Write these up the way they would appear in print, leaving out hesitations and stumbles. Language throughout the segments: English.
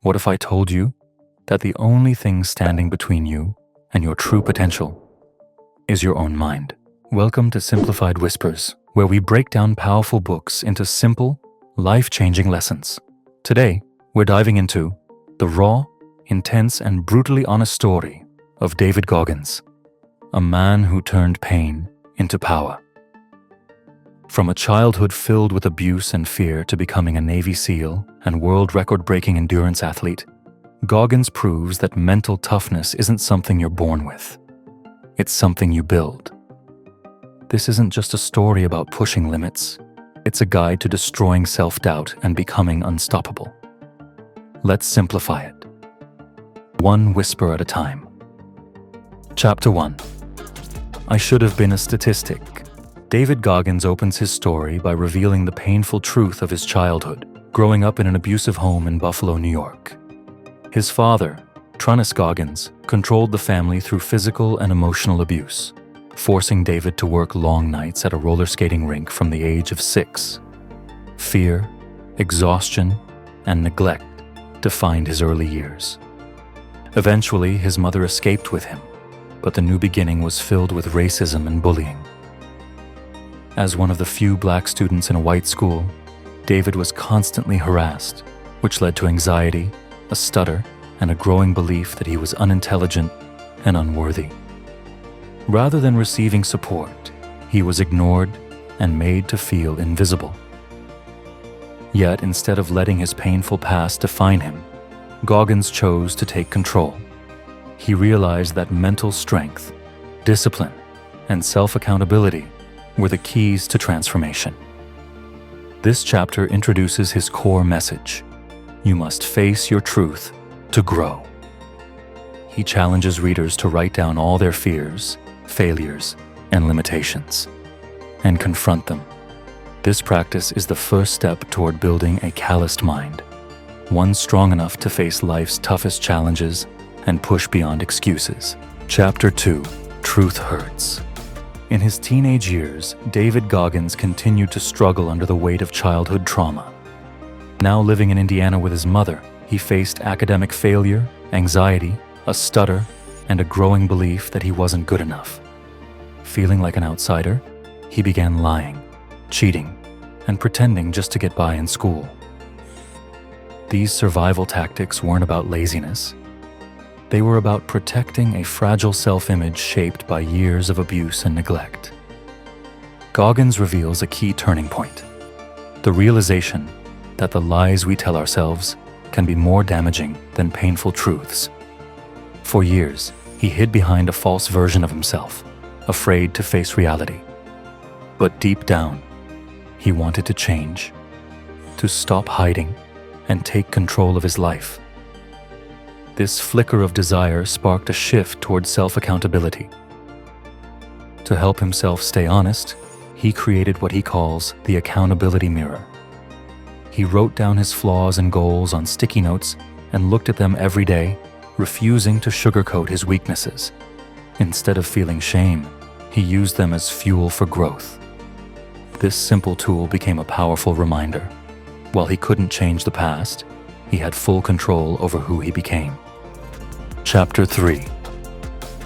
What if I told you that the only thing standing between you and your true potential is your own mind? Welcome to Simplified Whispers, where we break down powerful books into simple, life-changing lessons. Today, we're diving into the raw, intense, and brutally honest story of David Goggins, a man who turned pain into power. From a childhood filled with abuse and fear to becoming a Navy SEAL and world record-breaking endurance athlete, Goggins proves that mental toughness isn't something you're born with. It's something you build. This isn't just a story about pushing limits. It's a guide to destroying self-doubt and becoming unstoppable. Let's simplify it, one whisper at a time. Chapter 1. I should have been a statistic. David Goggins opens his story by revealing the painful truth of his childhood, growing up in an abusive home in Buffalo, New York. His father, Toughness Goggins, controlled the family through physical and emotional abuse, forcing David to work long nights at a roller skating rink from the age of 6. Fear, exhaustion, and neglect defined his early years. Eventually, his mother escaped with him, but the new beginning was filled with racism and bullying. As one of the few black students in a white school, David was constantly harassed, which led to anxiety, a stutter, and a growing belief that he was unintelligent and unworthy. Rather than receiving support, he was ignored and made to feel invisible. Yet, instead of letting his painful past define him, Goggins chose to take control. He realized that mental strength, discipline, and self-accountability were the keys to transformation. This chapter introduces his core message: you must face your truth to grow. He challenges readers to write down all their fears, failures, and limitations, and confront them. This practice is the first step toward building a calloused mind, one strong enough to face life's toughest challenges and push beyond excuses. Chapter 2. Truth Hurts. In his teenage years, David Goggins continued to struggle under the weight of childhood trauma. Now living in Indiana with his mother, he faced academic failure, anxiety, a stutter, and a growing belief that he wasn't good enough. Feeling like an outsider, he began lying, cheating, and pretending just to get by in school. These survival tactics weren't about laziness. They were about protecting a fragile self-image shaped by years of abuse and neglect. Goggins reveals a key turning point: the realization that the lies we tell ourselves can be more damaging than painful truths. For years, he hid behind a false version of himself, afraid to face reality. But deep down, he wanted to change, to stop hiding and take control of his life. This flicker of desire sparked a shift towards self-accountability. To help himself stay honest, he created what he calls the accountability mirror. He wrote down his flaws and goals on sticky notes and looked at them every day, refusing to sugarcoat his weaknesses. Instead of feeling shame, he used them as fuel for growth. This simple tool became a powerful reminder. While he couldn't change the past, he had full control over who he became. Chapter 3.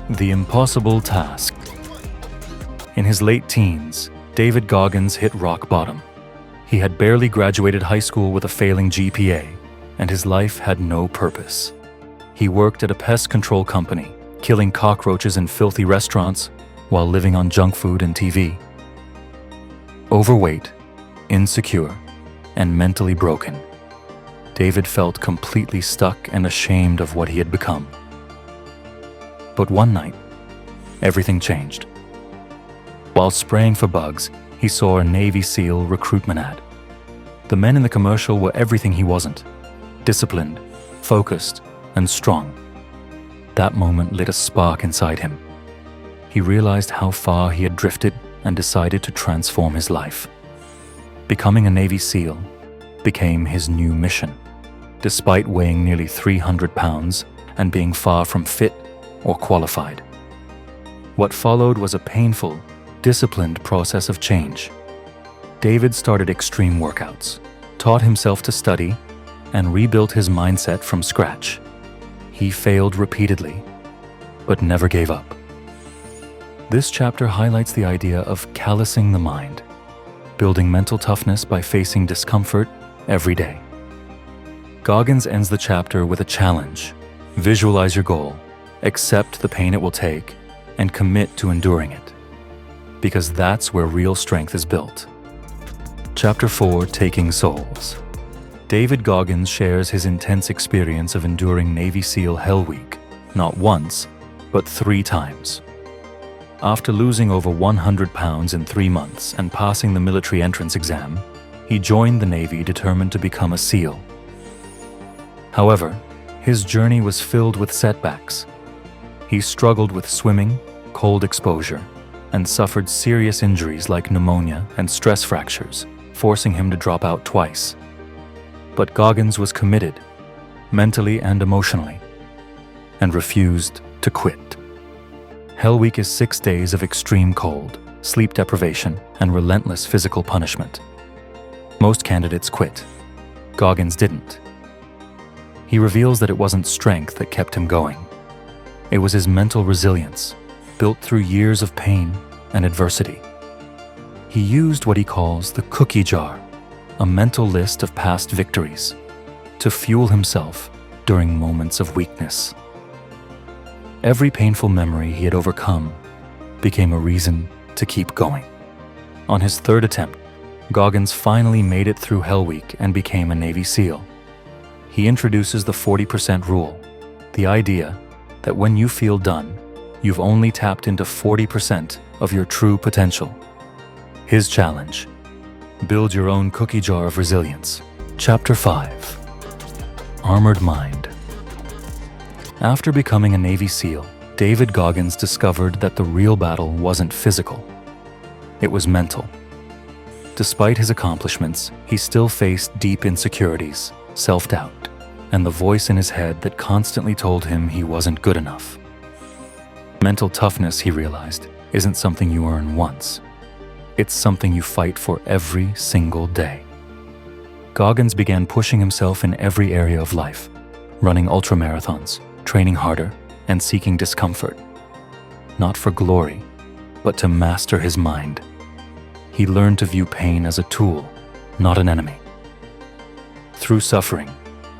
The Impossible Task. In his late teens, David Goggins hit rock bottom. He had barely graduated high school with a failing GPA, and his life had no purpose. He worked at a pest control company, killing cockroaches in filthy restaurants while living on junk food and TV. Overweight, insecure, and mentally broken, David felt completely stuck and ashamed of what he had become. But one night, everything changed. While spraying for bugs, he saw a Navy SEAL recruitment ad. The men in the commercial were everything he wasn't: disciplined, focused, and strong. That moment lit a spark inside him. He realized how far he had drifted and decided to transform his life. Becoming a Navy SEAL became his new mission, despite weighing nearly 300 pounds and being far from fit or qualified. What followed was a painful, disciplined process of change. David started extreme workouts, taught himself to study, and rebuilt his mindset from scratch. He failed repeatedly, but never gave up. This chapter highlights the idea of callousing the mind, building mental toughness by facing discomfort every day. Goggins ends the chapter with a challenge. Visualize your goal, accept the pain it will take, and commit to enduring it, because that's where real strength is built. Chapter 4, Taking Souls. David Goggins shares his intense experience of enduring Navy SEAL Hell Week, not once, but 3 times. After losing over 100 pounds in 3 months and passing the military entrance exam, he joined the Navy determined to become a SEAL. However, his journey was filled with setbacks. He struggled with swimming, cold exposure, and suffered serious injuries like pneumonia and stress fractures, forcing him to drop out twice. But Goggins was committed, mentally and emotionally, and refused to quit. Hell Week is 6 days of extreme cold, sleep deprivation, and relentless physical punishment. Most candidates quit. Goggins didn't. He reveals that it wasn't strength that kept him going. It was his mental resilience, built through years of pain and adversity. He used what he calls the cookie jar, a mental list of past victories, to fuel himself during moments of weakness. Every painful memory he had overcome became a reason to keep going. On his 3rd attempt, Goggins finally made it through Hell Week and became a Navy SEAL. He introduces the 40% rule, the idea that when you feel done, you've only tapped into 40% of your true potential. His challenge: build your own cookie jar of resilience. Chapter 5, Armored Mind. After becoming a Navy SEAL, David Goggins discovered that the real battle wasn't physical. It was mental. Despite his accomplishments, he still faced deep insecurities, self-doubt, and the voice in his head that constantly told him he wasn't good enough. Mental toughness, he realized, isn't something you earn once. It's something you fight for every single day. Goggins began pushing himself in every area of life, running ultramarathons, training harder, and seeking discomfort. Not for glory, but to master his mind. He learned to view pain as a tool, not an enemy. Through suffering,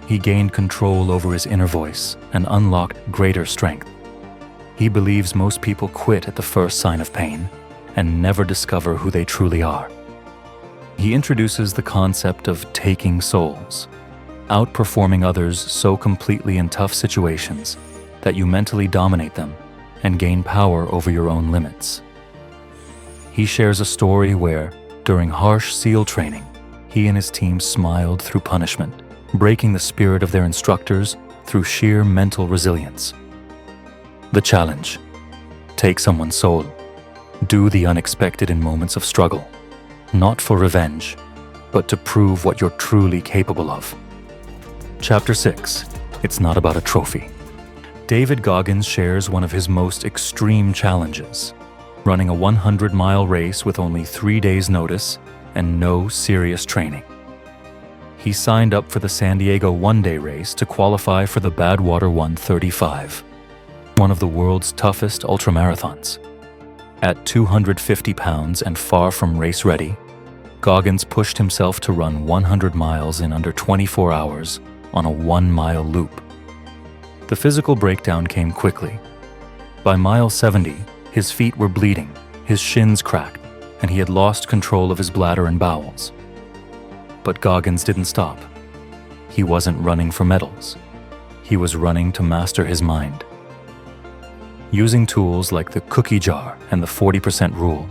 he gained control over his inner voice and unlocked greater strength. He believes most people quit at the first sign of pain and never discover who they truly are. He introduces the concept of taking souls, outperforming others so completely in tough situations that you mentally dominate them and gain power over your own limits. He shares a story where, during harsh SEAL training, he and his team smiled through punishment, breaking the spirit of their instructors through sheer mental resilience. The challenge: take someone's soul. Do the unexpected in moments of struggle, not for revenge, but to prove what you're truly capable of. Chapter 6, It's Not About a Trophy. David Goggins shares one of his most extreme challenges, running a 100-mile race with only 3 days' notice and no serious training. He signed up for the San Diego one-day race to qualify for the Badwater 135, one of the world's toughest ultramarathons. At 250 pounds and far from race-ready, Goggins pushed himself to run 100 miles in under 24 hours on a 1-mile loop. The physical breakdown came quickly. By mile 70, his feet were bleeding, his shins cracked, and he had lost control of his bladder and bowels. But Goggins didn't stop. He wasn't running for medals. He was running to master his mind. Using tools like the cookie jar and the 40% rule,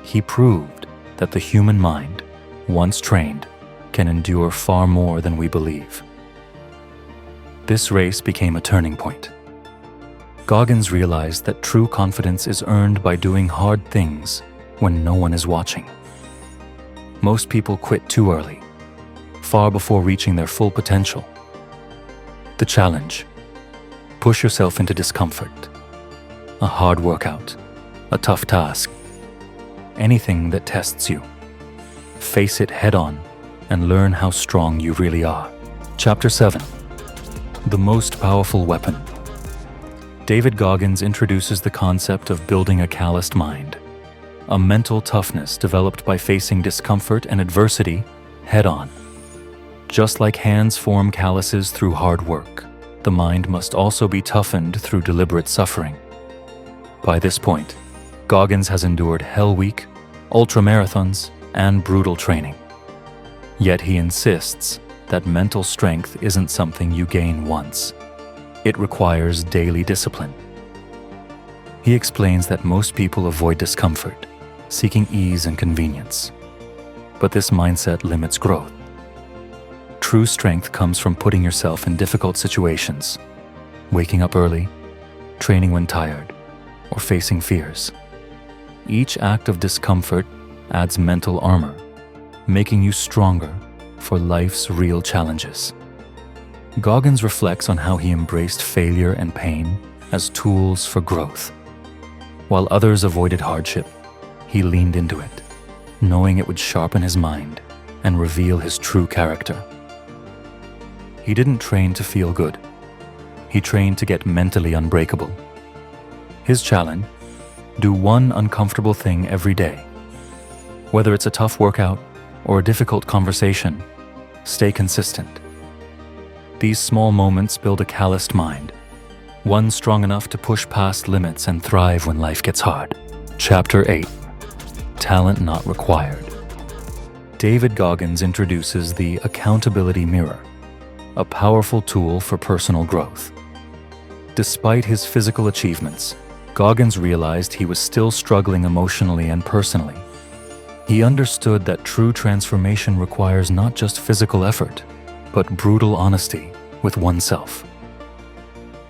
he proved that the human mind, once trained, can endure far more than we believe. This race became a turning point. Goggins realized that true confidence is earned by doing hard things when no one is watching. Most people quit too early, far before reaching their full potential. The challenge: push yourself into discomfort. A hard workout, a tough task, anything that tests you. Face it head on and learn how strong you really are. Chapter 7. The Most Powerful Weapon. David Goggins introduces the concept of building a calloused mind, a mental toughness developed by facing discomfort and adversity head-on. Just like hands form calluses through hard work, the mind must also be toughened through deliberate suffering. By this point, Goggins has endured Hell Week, ultramarathons, and brutal training. Yet he insists that mental strength isn't something you gain once. It requires daily discipline. He explains that most people avoid discomfort, seeking ease and convenience. But this mindset limits growth. True strength comes from putting yourself in difficult situations, waking up early, training when tired, or facing fears. Each act of discomfort adds mental armor, making you stronger for life's real challenges. Goggins reflects on how he embraced failure and pain as tools for growth. While others avoided hardship, he leaned into it, knowing it would sharpen his mind and reveal his true character. He didn't train to feel good. He trained to get mentally unbreakable. His challenge: do one uncomfortable thing every day. Whether it's a tough workout or a difficult conversation, stay consistent. These small moments build a calloused mind, one strong enough to push past limits and thrive when life gets hard. Chapter 8. Talent Not Required. David Goggins introduces the accountability mirror, a powerful tool for personal growth. Despite his physical achievements, Goggins realized he was still struggling emotionally and personally. He understood that true transformation requires not just physical effort, but brutal honesty with oneself.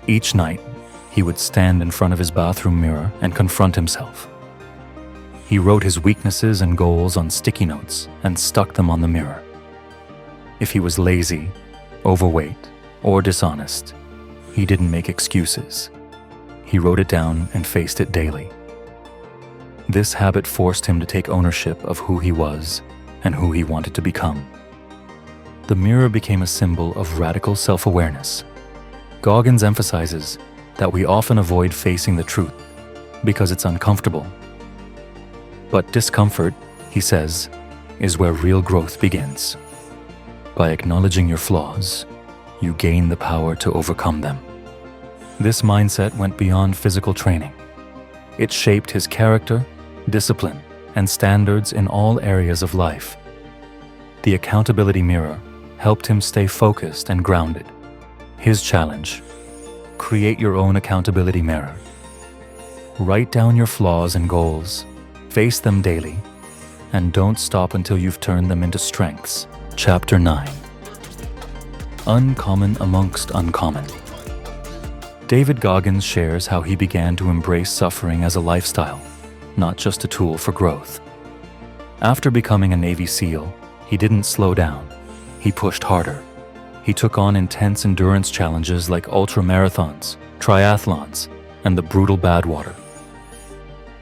Each night, he would stand in front of his bathroom mirror and confront himself. He wrote his weaknesses and goals on sticky notes and stuck them on the mirror. If he was lazy, overweight, or dishonest, he didn't make excuses. He wrote it down and faced it daily. This habit forced him to take ownership of who he was and who he wanted to become. The mirror became a symbol of radical self-awareness. Goggins emphasizes that we often avoid facing the truth because it's uncomfortable. But discomfort, he says, is where real growth begins. By acknowledging your flaws, you gain the power to overcome them. This mindset went beyond physical training. It shaped his character, discipline, and standards in all areas of life. The accountability mirror helped him stay focused and grounded. His challenge: create your own accountability mirror. Write down your flaws and goals, face them daily, and don't stop until you've turned them into strengths. Chapter 9. Uncommon amongst uncommon. David Goggins shares how he began to embrace suffering as a lifestyle, not just a tool for growth. After becoming a Navy SEAL, he didn't slow down. He pushed harder. He took on intense endurance challenges like ultramarathons, triathlons, and the brutal Badwater.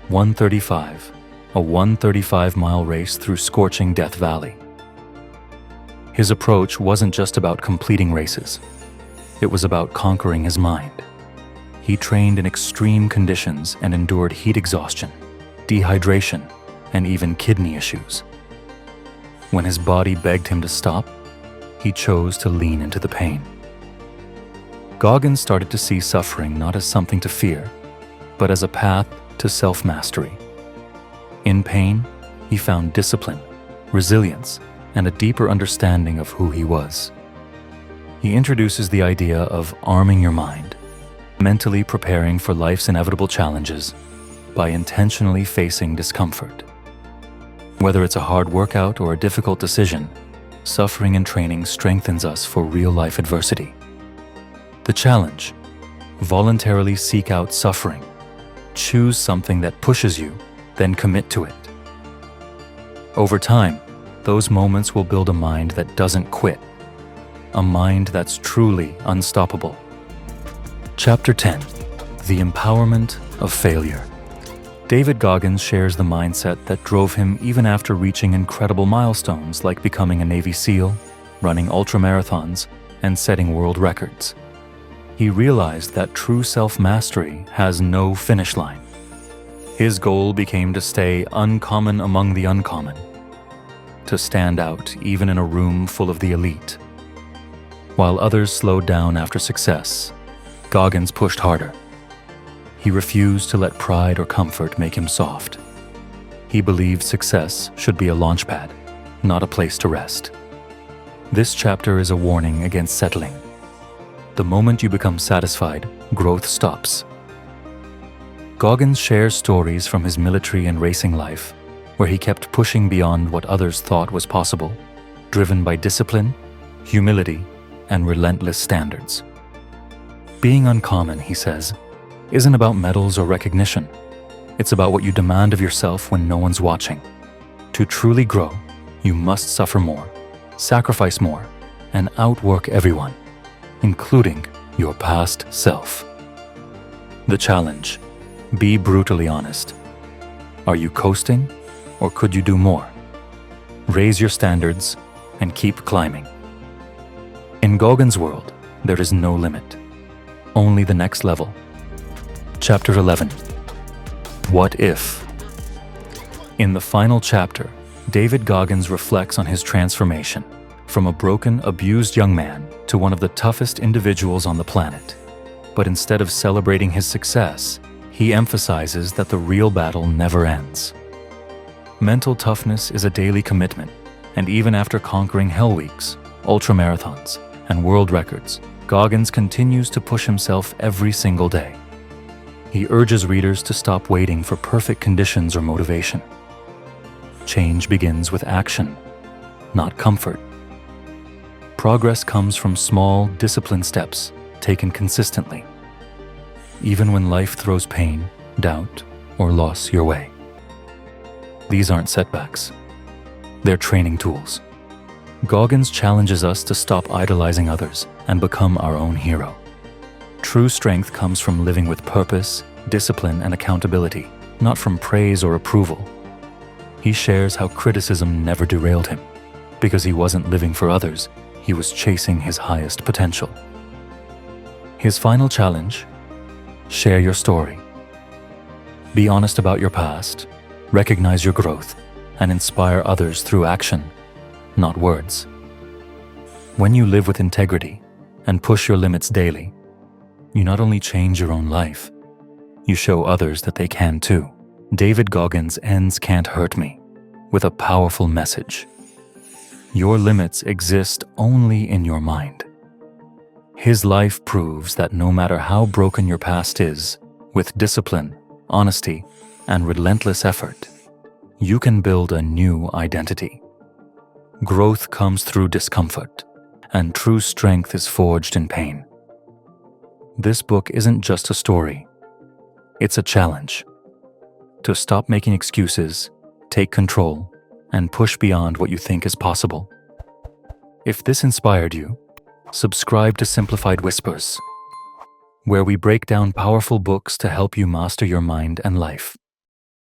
135, a 135-mile race through scorching Death Valley. His approach wasn't just about completing races. It was about conquering his mind. He trained in extreme conditions and endured heat exhaustion, dehydration, and even kidney issues. When his body begged him to stop, he chose to lean into the pain. Goggins started to see suffering not as something to fear, but as a path to self-mastery. In pain, he found discipline, resilience, and a deeper understanding of who he was. He introduces the idea of arming your mind, mentally preparing for life's inevitable challenges by intentionally facing discomfort. Whether it's a hard workout or a difficult decision, suffering and training strengthens us for real-life adversity. The challenge: voluntarily seek out suffering. Choose something that pushes you, then commit to it. Over time, those moments will build a mind that doesn't quit, a mind that's truly unstoppable. Chapter 10. The Empowerment of Failure. David Goggins shares the mindset that drove him even after reaching incredible milestones like becoming a Navy SEAL, running ultramarathons, and setting world records. He realized that true self-mastery has no finish line. His goal became to stay uncommon among the uncommon, to stand out even in a room full of the elite. While others slowed down after success, Goggins pushed harder. He refused to let pride or comfort make him soft. He believed success should be a launchpad, not a place to rest. This chapter is a warning against settling. The moment you become satisfied, growth stops. Goggins shares stories from his military and racing life, where he kept pushing beyond what others thought was possible, driven by discipline, humility, and relentless standards. Being uncommon, he says, isn't about medals or recognition. It's about what you demand of yourself when no one's watching. To truly grow, you must suffer more, sacrifice more, and outwork everyone, including your past self. The challenge: be brutally honest. Are you coasting, or could you do more? Raise your standards and keep climbing. In Goggins' world, there is no limit, only the next level. Chapter 11. What if? In the final chapter, David Goggins reflects on his transformation from a broken, abused young man to one of the toughest individuals on the planet. But instead of celebrating his success, he emphasizes that the real battle never ends. Mental toughness is a daily commitment, and even after conquering hell weeks, ultramarathons, and world records, Goggins continues to push himself every single day. He urges readers to stop waiting for perfect conditions or motivation. Change begins with action, not comfort. Progress comes from small, disciplined steps taken consistently, even when life throws pain, doubt, or loss your way. These aren't setbacks. They're training tools. Goggins challenges us to stop idolizing others and become our own hero. True strength comes from living with purpose, discipline, and accountability, not from praise or approval. He shares how criticism never derailed him. Because he wasn't living for others, he was chasing his highest potential. His final challenge: share your story. Be honest about your past, recognize your growth, and inspire others through action, not words. When you live with integrity and push your limits daily, you not only change your own life, you show others that they can too. David Goggins ends Can't Hurt Me with a powerful message. Your limits exist only in your mind. His life proves that no matter how broken your past is, with discipline, honesty, and relentless effort, you can build a new identity. Growth comes through discomfort, and true strength is forged in pain. This book isn't just a story. It's a challenge to stop making excuses, take control, and push beyond what you think is possible. If this inspired you, subscribe to Simplified Whispers, where we break down powerful books to help you master your mind and life.